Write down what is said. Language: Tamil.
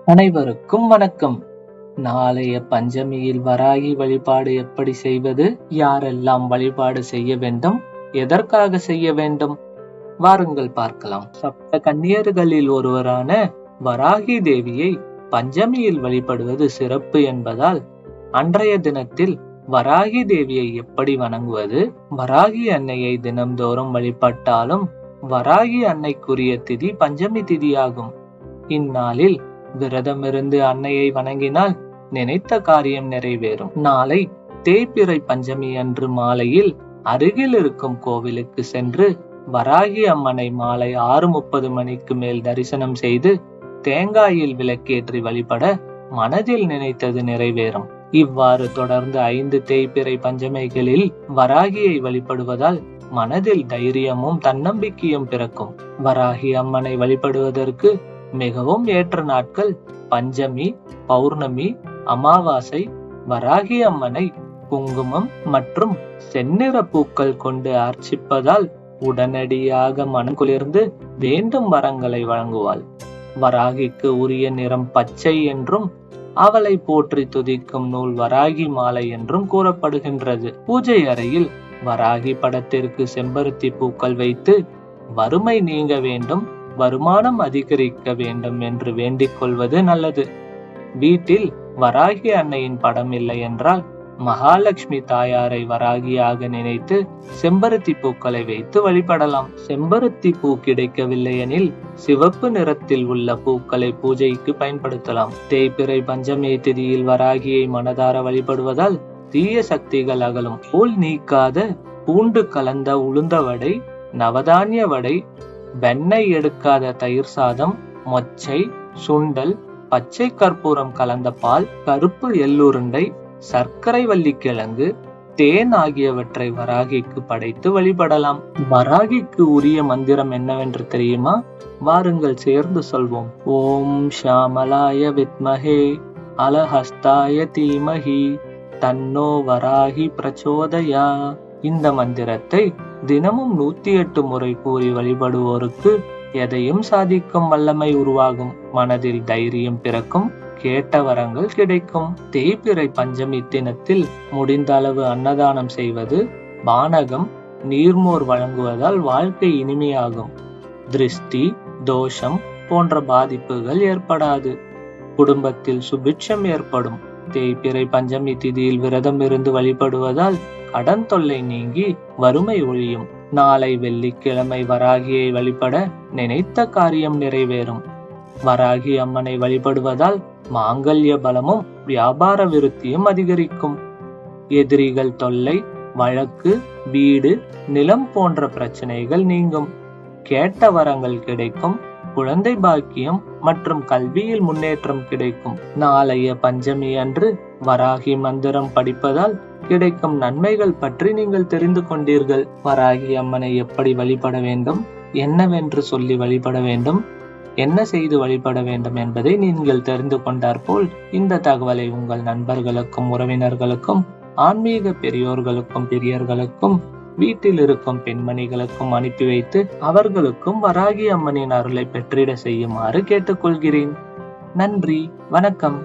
அனைவருக்கும் வணக்கம். நாளைய பஞ்சமியில் வராகி வழிபாடு எப்படி செய்வது? யாரெல்லாம் வழிபாடு செய்ய வேண்டும்? எதற்காக செய்ய வேண்டும்? வாருங்கள் பார்க்கலாம். சப்த கன்னியர்களில் ஒருவரான வராகி தேவியை பஞ்சமியில் வழிபடுவது சிறப்பு என்பதால் அன்றைய தினத்தில் வராகி தேவியை எப்படி வணங்குவது? வராகி அன்னையை தினம்தோறும் வழிபட்டாலும் வராகி அன்னைக்குரிய திதி பஞ்சமி திதியாகும். இந்நாளில் விரதமிருந்து அன்னையை வணங்கினால் நினைத்த காரியம் நிறைவேறும். நாளை தேய்பிறை பஞ்சமி அன்று மாலையில் அருகில் இருக்கும் கோவிலுக்கு சென்று வராகி அம்மனை மாலை 6:30 மணிக்கு மேல் தரிசனம் செய்து தேங்காயில் விளக்கேற்றி வழிபட மனதில் நினைத்தது நிறைவேறும். இவ்வாறு தொடர்ந்து 5 தேய்பிறை பஞ்சமிகளில் வராகியை வழிபடுவதால் மனதில் தைரியமும் தன்னம்பிக்கையும் பிறக்கும். வராகி அம்மனை வழிபடுவதற்கு மிகவும் ஏற்ற நாட்கள் பஞ்சமி, பௌர்ணமி, அமாவாசை. வராகி அம்மனை குங்குமம் மற்றும் செந்நிற பூக்கள் கொண்டு அர்ச்சிப்பதால் உடனடியாக மனம் குளிர்ந்து வேண்டும் வரங்களை வழங்குவாள். வராகிக்கு உரிய நிறம் பச்சை என்றும் அவளை போற்றி துதிக்கும் நூல் வராகி மாலை என்றும் கூறப்படுகின்றது. பூஜை அறையில் வராகி படத்திற்கு செம்பருத்தி பூக்கள் வைத்து வறுமை நீங்க வேண்டும், வருமானம் அதிகரிக்க வேண்டும் என்று வேண்டிக் கொள்வது நல்லது. வீட்டில் வராகி அன்னையின் படம் இல்லை என்றால் மகாலட்சுமி தாயாரை வராகியாக நினைத்து செம்பருத்தி பூக்களை வைத்து வழிபடலாம். செம்பருத்தி பூ கிடைக்கவில்லை எனில் சிவப்பு நிறத்தில் உள்ள பூக்களை பூஜைக்கு பயன்படுத்தலாம். தேய்பிறை பஞ்சமி திதியில் வராகியை மனதார வழிபடுவதால் தீய சக்திகள் அகலும். தோல் நீக்காத பூண்டு கலந்த உளுந்த வடை, நவதானிய வடை, வெண்ணெய் எடுக்காத தயிர் சாதம், மொச்சை, சுண்டல், பச்சை கற்பூரம் கலந்த பால், கருப்பு எள்ளுருண்டை, சர்க்கரை வள்ளிக்கிழங்கு, தேன் ஆகியவற்றை வராகிக்கு படைத்து வழிபடலாம். வராகிக்கு உரிய மந்திரம் என்னவென்று தெரியுமா? வாருங்கள் சேர்ந்து சொல்வோம். ஓம் ஷாமலாய வித்மஹே அலஹஸ்தாய தீமஹி தன்னோ வராகி பிரச்சோதயா. இந்த மந்திரத்தை தினமும் 108 முறை கூறி வழிபடுவோருக்கு எதையும் சாதிக்கும் வல்லமை உருவாகும். மனதில் தைரியம் பிறக்கும், கேட்ட வரங்கள் கிடைக்கும். தேய்பிறை பஞ்சமி தினத்தில் முடிந்த அளவு அன்னதானம் செய்வது, பானகம், நீர்மோர் வழங்குவதால் வாழ்க்கை இனிமையாகும். திருஷ்டி, தோஷம் போன்ற பாதிப்புகள் ஏற்படாது. குடும்பத்தில் சுபிட்சம் ஏற்படும். தேய்பிறை பஞ்சமி திதியில் விரதம் இருந்து வழிபடுவதால் கடன் தொல்லை நீங்கி வறுமை ஒழியும். நாளை வெள்ளிக்கிழமை வராகியை வழிபட நினைத்த காரியம் நிறைவேறும். வராகி அம்மனை வழிபடுவதால் மாங்கல்ய பலமும் வியாபார விருத்தியும் அதிகரிக்கும். எதிரிகள் தொல்லை, வழக்கு, வீடு, நிலம் போன்ற பிரச்சனைகள் நீங்கும். கேட்ட வரங்கள் கிடைக்கும். குழந்தை பாக்கியம் மற்றும் கல்வியில் முன்னேற்றம் கிடைக்கும். நாளைய பஞ்சமி அன்று வராகி மந்திரம் படிப்பதால் கிடைக்கும் நன்மைகள் பற்றி நீங்கள் தெரிந்து கொண்டீர்கள். வராகி அம்மனை எப்படி வழிபட வேண்டும், என்னவென்று சொல்லி வழிபட வேண்டும், என்ன செய்து வழிபட வேண்டும் என்பதை நீங்கள் தெரிந்து கொண்டார் போல் இந்த தகவலை உங்கள் நண்பர்களுக்கும் உறவினர்களுக்கும் ஆன்மீக பெரியோர்களுக்கும் பெரியர்களுக்கும் வீட்டில் இருக்கும் பெண்மணிகளுக்கும் அனுப்பி வைத்து அவர்களுக்கும் வராகி அம்மனின் அருளை பெற்றிட செய்யுமாறு கேட்டுக்கொள்கிறேன். நன்றி, வணக்கம்.